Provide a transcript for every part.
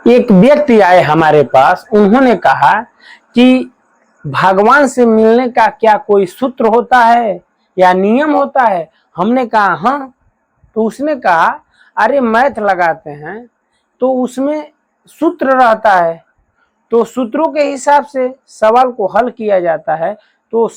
एक व्यक्ति आए हमारे पास, उन्होंने कहा कि भगवान से मिलने का क्या कोई सूत्र होता है या नियम होता है। हमने कहा हाँ। तो उसने कहा अरे मैथ लगाते हैं तो उसमें सूत्र रहता है, तो सूत्रों के हिसाब से सवाल को हल किया जाता है। तो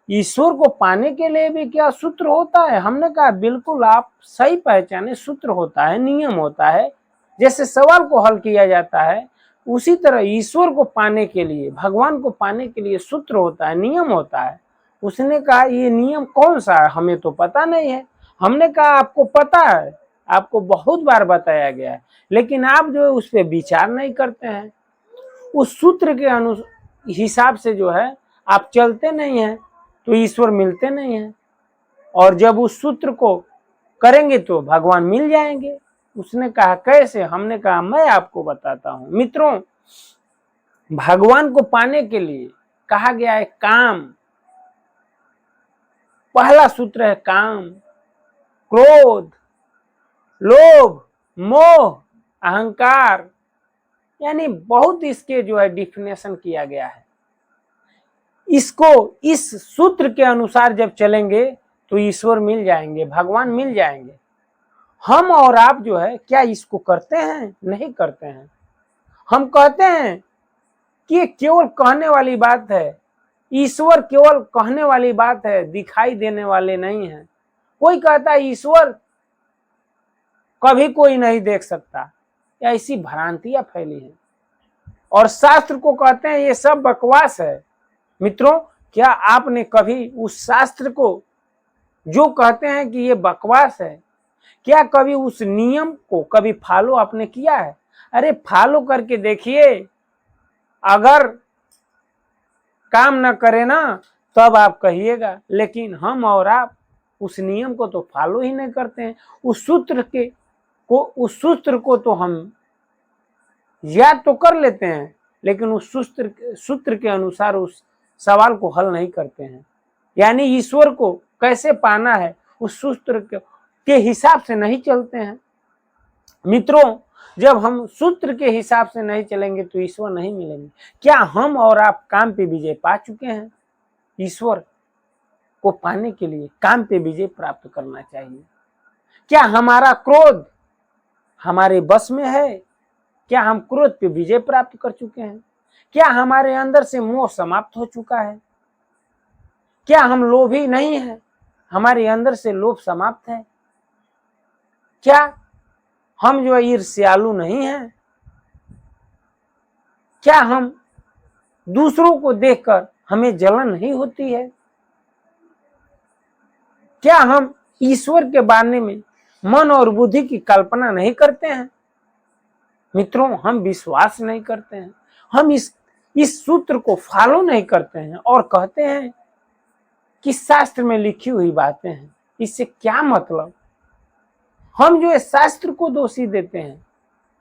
ईश्वर को पाने के लिए भी क्या सूत्र होता है। हमने कहा बिल्कुल आप सही पहचाने, सूत्र होता है, नियम होता है। जैसे सवाल को हल किया जाता है उसी तरह ईश्वर को पाने के लिए, भगवान को पाने के लिए सूत्र होता है, नियम होता है। उसने कहा ये नियम कौन सा है, हमें तो पता नहीं है। हमने कहा आपको पता है, आपको बहुत बार बताया गया है, लेकिन आप जो है उस पर विचार नहीं करते हैं। उस सूत्र के हिसाब से जो है आप चलते नहीं हैं तो ईश्वर मिलते नहीं हैं, और जब उस सूत्र को करेंगे तो भगवान मिल जाएंगे। उसने कहा कैसे। हमने कहा मैं आपको बताता हूं। मित्रों, भगवान को पाने के लिए कहा गया है काम। पहला सूत्र है काम। क्रोध, लोभ, मोह, अहंकार, यानी बहुत इसके जो है डिफिनेशन किया गया है। इसको इस सूत्र के अनुसार जब चलेंगे तो ईश्वर मिल जाएंगे, भगवान मिल जाएंगे। हम और आप जो है क्या इसको करते हैं? नहीं करते हैं। हम कहते हैं कि ये केवल कहने वाली बात है, ईश्वर केवल कहने वाली बात है, दिखाई देने वाले नहीं है। कोई कहता है ईश्वर कभी कोई नहीं देख सकता, या ऐसी भ्रांतियां फैली हैं, और शास्त्र को कहते हैं ये सब बकवास है। मित्रों, क्या आपने कभी उस शास्त्र को जो कहते हैं कि ये बकवास है, क्या कभी उस नियम को कभी फॉलो आपने किया है? अरे फॉलो करके देखिए, अगर काम न करे ना तब आप कहिएगा, लेकिन हम और आप उस नियम को तो फॉलो ही नहीं करते हैं। उस सूत्र को तो हम याद तो कर लेते हैं, लेकिन उस सूत्र के अनुसार उस सवाल को हल नहीं करते हैं। यानी ईश्वर को कैसे पाना है उस सूत्र के हिसाब से नहीं चलते हैं। मित्रों, जब हम सूत्र के हिसाब से नहीं चलेंगे तो ईश्वर नहीं मिलेंगे। क्या हम और आप काम पे विजय पा चुके हैं? ईश्वर को पाने के लिए काम पे विजय प्राप्त करना चाहिए। क्या हमारा क्रोध हमारे बस में है? क्या हम क्रोध पे विजय प्राप्त कर चुके हैं? क्या हमारे अंदर से मोह समाप्त हो चुका है? क्या हम लोभी नहीं है? हमारे अंदर से लोभ समाप्त है? क्या हम जो ईर्ष्यालु नहीं हैं? क्या हम दूसरों को देखकर हमें जलन नहीं होती है? क्या हम ईश्वर के बारे में मन और बुद्धि की कल्पना नहीं करते हैं? मित्रों, हम विश्वास नहीं करते हैं। हम इस सूत्र को फॉलो नहीं करते हैं और कहते हैं कि शास्त्र में लिखी हुई बातें हैं, इससे क्या मतलब। हम जो है शास्त्र को दोषी देते हैं,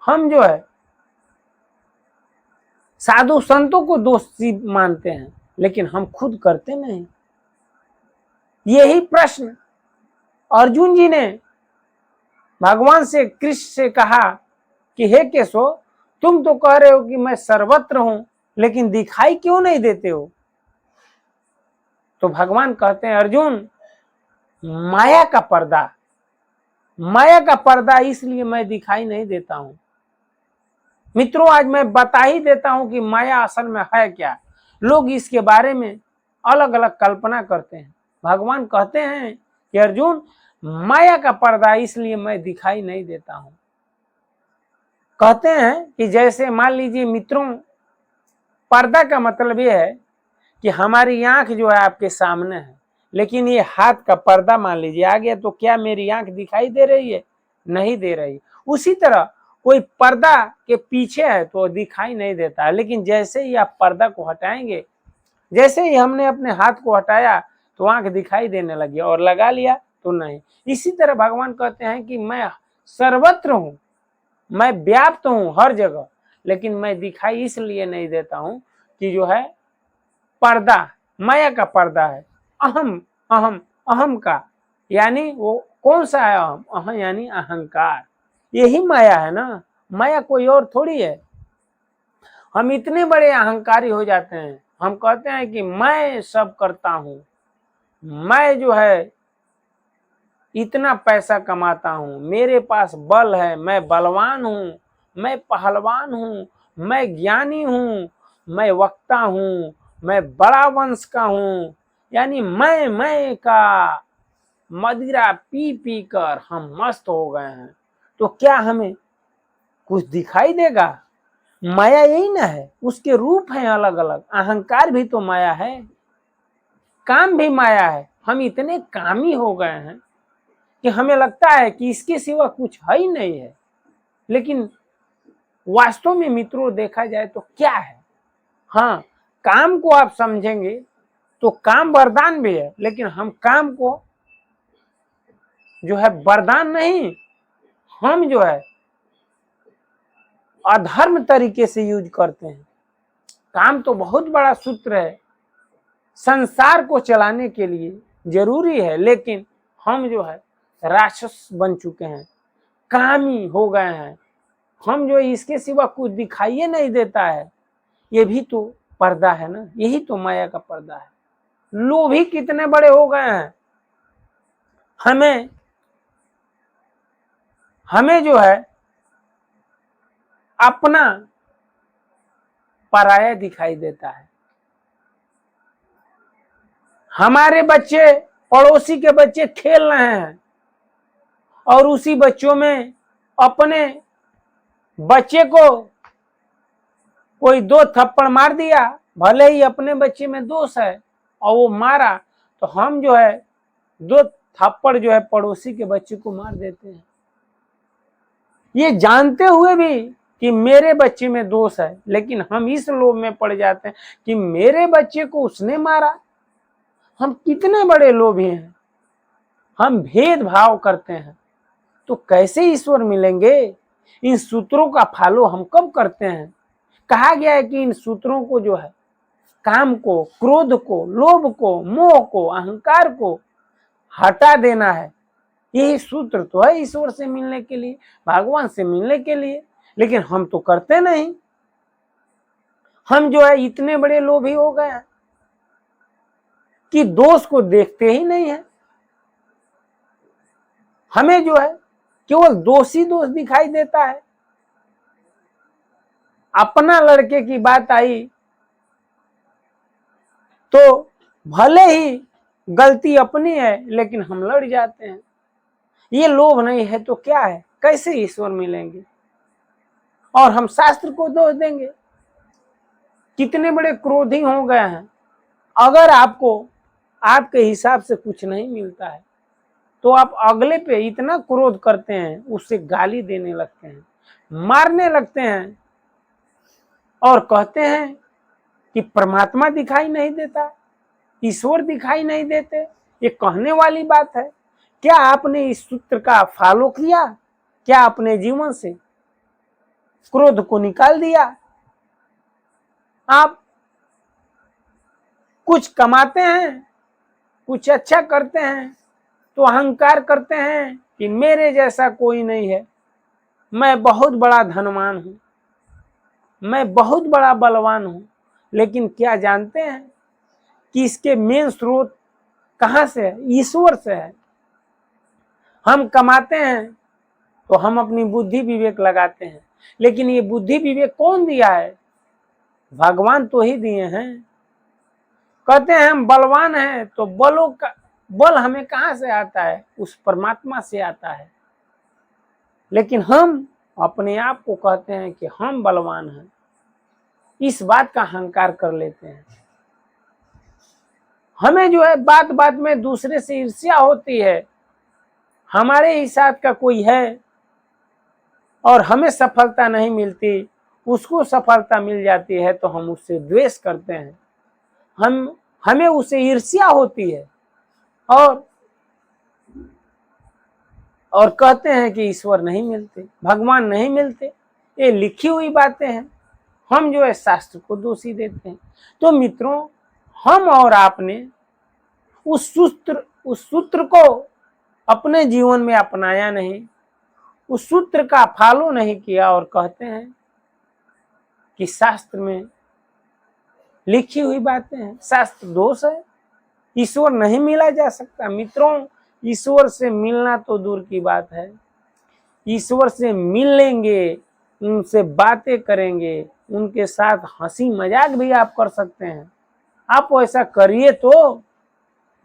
हम जो है साधु संतों को दोषी मानते हैं, लेकिन हम खुद करते नहीं। यही प्रश्न अर्जुन जी ने भगवान से, कृष्ण से कहा कि हे केशव, तुम तो कह रहे हो कि मैं सर्वत्र हूं, लेकिन दिखाई क्यों नहीं देते हो? तो भगवान कहते हैं अर्जुन, माया का पर्दा इसलिए मैं दिखाई नहीं देता हूं। मित्रों, आज मैं बता ही देता हूं कि माया असल में है क्या। लोग इसके बारे में अलग अलग कल्पना करते हैं। भगवान कहते हैं कि अर्जुन, माया का पर्दा इसलिए मैं दिखाई नहीं देता हूं। कहते हैं कि जैसे मान लीजिए मित्रों, पर्दा का मतलब यह है कि हमारी आंख जो है आपके सामने है, लेकिन ये हाथ का पर्दा मान लीजिए आ गया, तो क्या मेरी आंख दिखाई दे रही है? नहीं दे रही। उसी तरह कोई पर्दा के पीछे है तो दिखाई नहीं देता है, लेकिन जैसे ही आप पर्दा को हटाएंगे, जैसे ही हमने अपने हाथ को हटाया तो आंख दिखाई देने लगी, और लगा लिया तो नहीं। इसी तरह भगवान कहते हैं कि मैं सर्वत्र हूं, मैं व्याप्त हूं हर जगह, लेकिन मैं दिखाई इसलिए नहीं देता हूं कि जो है पर्दा माया का पर्दा है। अहम अहम अहम का, यानी वो कौन सा है अहम? अहम यानी अहंकार। यही माया है ना। माया कोई और थोड़ी है। हम इतने बड़े अहंकारी हो जाते हैं, हम कहते हैं कि मैं सब करता हूं, मैं जो है इतना पैसा कमाता हूं, मेरे पास बल है, मैं बलवान हूं, मैं पहलवान हूं, मैं ज्ञानी हूं, मैं वक्ता हूं, मैं बड़ा वंश का हूं। यानी मैं का मदिरा पी पी कर हम मस्त हो गए हैं। तो क्या हमें कुछ दिखाई देगा? माया यही ना है, उसके रूप हैं अलग अलग। अहंकार भी तो माया है, काम भी माया है। हम इतने कामी हो गए हैं कि हमें लगता है कि इसके सिवा कुछ है ही नहीं है। लेकिन वास्तव में मित्रों देखा जाए तो क्या है? हाँ, काम को आप समझेंगे तो काम वरदान भी है, लेकिन हम काम को जो है वरदान नहीं, हम जो है अधर्म तरीके से यूज करते हैं। काम तो बहुत बड़ा सूत्र है, संसार को चलाने के लिए जरूरी है, लेकिन हम जो है राक्षस बन चुके हैं, कामी हो गए हैं। हम जो इसके सिवा कुछ दिखाई नहीं देता है। ये भी तो पर्दा है ना, यही तो माया का पर्दा है। लोभी कितने बड़े हो गए हैं, हमें जो है अपना पराया दिखाई देता है। हमारे बच्चे पड़ोसी के बच्चे खेल रहे हैं और उसी बच्चों में अपने बच्चे को कोई 2 थप्पड़ मार दिया, भले ही अपने बच्चे में दोष है और वो मारा, तो हम जो है 2 थप्पड़ जो है पड़ोसी के बच्चे को मार देते हैं, ये जानते हुए भी कि मेरे बच्चे में दोष है। लेकिन हम इस लोभ में पड़ जाते हैं कि मेरे बच्चे को उसने मारा। हम कितने बड़े लोभी हैं, हम भेदभाव करते हैं। तो कैसे ईश्वर मिलेंगे? इन सूत्रों का फॉलो हम कब करते हैं? कहा गया है कि इन सूत्रों को जो है, काम को, क्रोध को, लोभ को, मोह को, अहंकार को हटा देना है। यही सूत्र तो है ईश्वर से मिलने के लिए, भगवान से मिलने के लिए। लेकिन हम तो करते नहीं। हम जो है इतने बड़े लोभी हो गए हैं कि दोष को देखते ही नहीं है। हमें जो है केवल दोषी दोष दिखाई देता है। अपना लड़के की बात आई तो भले ही गलती अपनी है, लेकिन हम लड़ जाते हैं। ये लोभ नहीं है तो क्या है? कैसे ईश्वर मिलेंगे? और हम शास्त्र को दोष देंगे। कितने बड़े क्रोधी हो गए हैं। अगर आपको आपके हिसाब से कुछ नहीं मिलता है तो आप अगले पे इतना क्रोध करते हैं, उससे गाली देने लगते हैं, मारने लगते हैं और कहते हैं कि परमात्मा दिखाई नहीं देता, ईश्वर दिखाई नहीं देते। ये कहने वाली बात है? क्या आपने इस सूत्र का फॉलो किया? क्या अपने जीवन से क्रोध को निकाल दिया? आप कुछ कमाते हैं, कुछ अच्छा करते हैं तो अहंकार करते हैं कि मेरे जैसा कोई नहीं है, मैं बहुत बड़ा धनवान हूं, मैं बहुत बड़ा बलवान हूं। लेकिन क्या जानते हैं कि इसके मेन स्रोत कहां से है? ईश्वर से है। हम कमाते हैं तो हम अपनी बुद्धि विवेक लगाते हैं, लेकिन ये बुद्धि विवेक कौन दिया है? भगवान तो ही दिए हैं। कहते हैं हम बलवान हैं, तो बल हमें कहां से आता है? उस परमात्मा से आता है। लेकिन हम अपने आप को कहते हैं कि हम बलवान हैं, इस बात का अहंकार कर लेते हैं। हमें जो है बात बात में दूसरे से ईर्ष्या होती है। हमारे ही साथ का कोई है और हमें सफलता नहीं मिलती, उसको सफलता मिल जाती है तो हम उससे द्वेष करते हैं, हमें उससे ईर्ष्या होती है और कहते हैं कि ईश्वर नहीं मिलते, भगवान नहीं मिलते। ये लिखी हुई बातें हैं, हम जो है शास्त्र को दोषी देते हैं। तो मित्रों, हम और आपने उस सूत्र को अपने जीवन में अपनाया नहीं, उस सूत्र का फॉलो नहीं किया और कहते हैं कि शास्त्र में लिखी हुई बातें हैं, शास्त्र दोष है, ईश्वर नहीं मिला जा सकता। मित्रों, ईश्वर से मिलना तो दूर की बात है, ईश्वर से मिल लेंगे, उनसे बातें करेंगे, उनके साथ हंसी मजाक भी आप कर सकते हैं। आप ऐसा करिए तो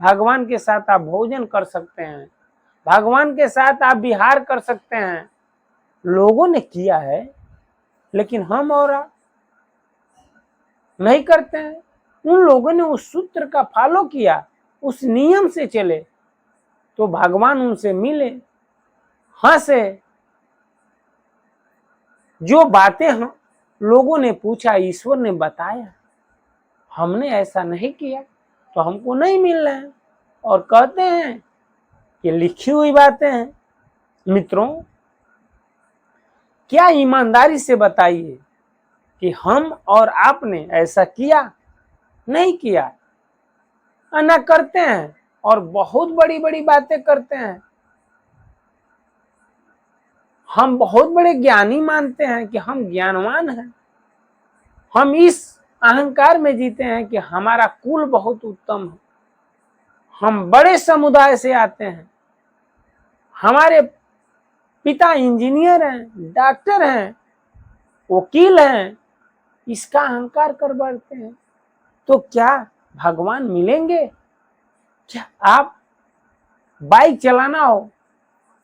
भगवान के साथ आप भोजन कर सकते हैं, भगवान के साथ आप विहार कर सकते हैं। लोगों ने किया है, लेकिन हम और आप नहीं करते हैं। उन लोगों ने उस सूत्र का फॉलो किया, उस नियम से चले, तो भगवान उनसे मिले, हंसे। जो बातें हम लोगों ने पूछा, ईश्वर ने बताया, हमने ऐसा नहीं किया तो हमको नहीं मिल रहा है, और कहते हैं कि लिखी हुई बातें हैं। मित्रों, क्या ईमानदारी से बताइए कि हम और आपने ऐसा किया? नहीं किया, ना करते हैं, और बहुत बड़ी बड़ी बातें करते हैं। हम बहुत बड़े ज्ञानी मानते हैं कि हम ज्ञानवान हैं, हम इस अहंकार में जीते हैं कि हमारा कुल बहुत उत्तम है, हम बड़े समुदाय से आते हैं, हमारे पिता इंजीनियर हैं, डॉक्टर हैं, वकील हैं, इसका अहंकार कर बैठते हैं। तो क्या भगवान मिलेंगे? क्या आप बाइक चलाना हो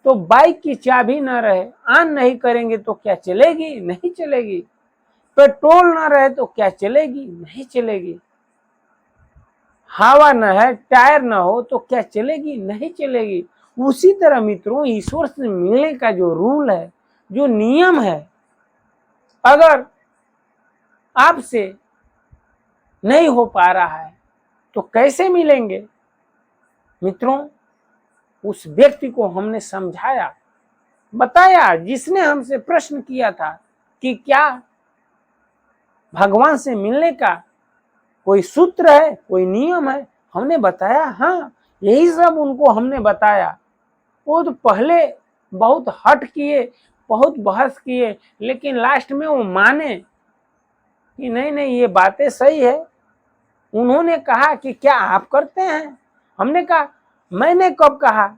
तो बाइक की चाबी ना रहे, ऑन नहीं करेंगे तो क्या चलेगी? नहीं चलेगी। पेट्रोल ना रहे तो क्या चलेगी? नहीं चलेगी। हवा न है, टायर ना हो तो क्या चलेगी? नहीं चलेगी। उसी तरह मित्रों, ईश्वर से मिलने का जो रूल है, जो नियम है, अगर आपसे नहीं हो पा रहा है तो कैसे मिलेंगे? मित्रों, उस व्यक्ति को हमने समझाया, बताया, जिसने हमसे प्रश्न किया था कि क्या भगवान से मिलने का कोई सूत्र है, कोई नियम है? हमने बताया, हाँ, यही सब उनको हमने बताया। वो तो पहले बहुत हट किए, बहुत बहस किए, लेकिन लास्ट में वो माने कि नहीं नहीं, ये बातें सही है। उन्होंने कहा कि क्या आप करते हैं? हमने कहा, मैंने कब कहा?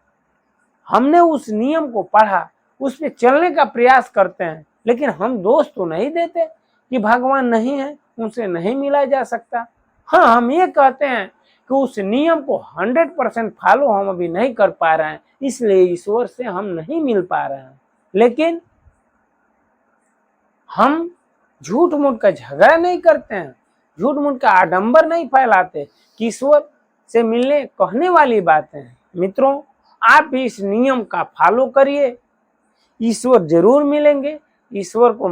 हमने उस नियम को पढ़ा, उस पर चलने का प्रयास करते हैं, लेकिन हम दोष तो नहीं देते कि भगवान नहीं है, उनसे नहीं मिला जा सकता। हाँ, हम ये कहते हैं कि उस नियम को 100% फॉलो हम अभी नहीं कर पा रहे हैं, इसलिए ईश्वर से हम नहीं मिल पा रहे हैं। लेकिन हम झूठ मूठ का झगड़ा नहीं करते हैं, झूठ मूठ का आडंबर नहीं फैलाते कि ईश्वर से मिलने कहने वाली बातें हैं। मित्रों, आप भी इस नियम का फॉलो करिए, ईश्वर जरूर मिलेंगे। ईश्वर को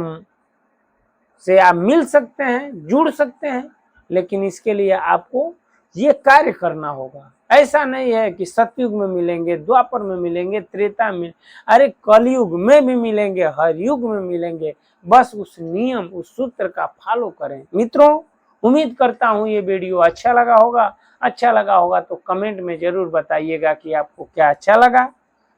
से आप मिल सकते हैं, जुड़ सकते हैं, लेकिन इसके लिए आपको ये कार्य करना होगा। ऐसा नहीं है कि सतयुग में मिलेंगे, द्वापर में मिलेंगे, त्रेता में, अरे कलयुग में भी मिलेंगे, हर युग में मिलेंगे। बस उस नियम, उस सूत्र का फॉलो करें। मित्रों, उम्मीद करता हूँ ये वीडियो अच्छा लगा होगा। अच्छा लगा होगा तो कमेंट में जरूर बताइएगा कि आपको क्या अच्छा लगा।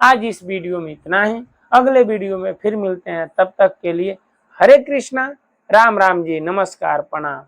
आज इस वीडियो में इतना ही, अगले वीडियो में फिर मिलते हैं। तब तक के लिए हरे कृष्णा, राम राम जी, नमस्कार, प्रणाम।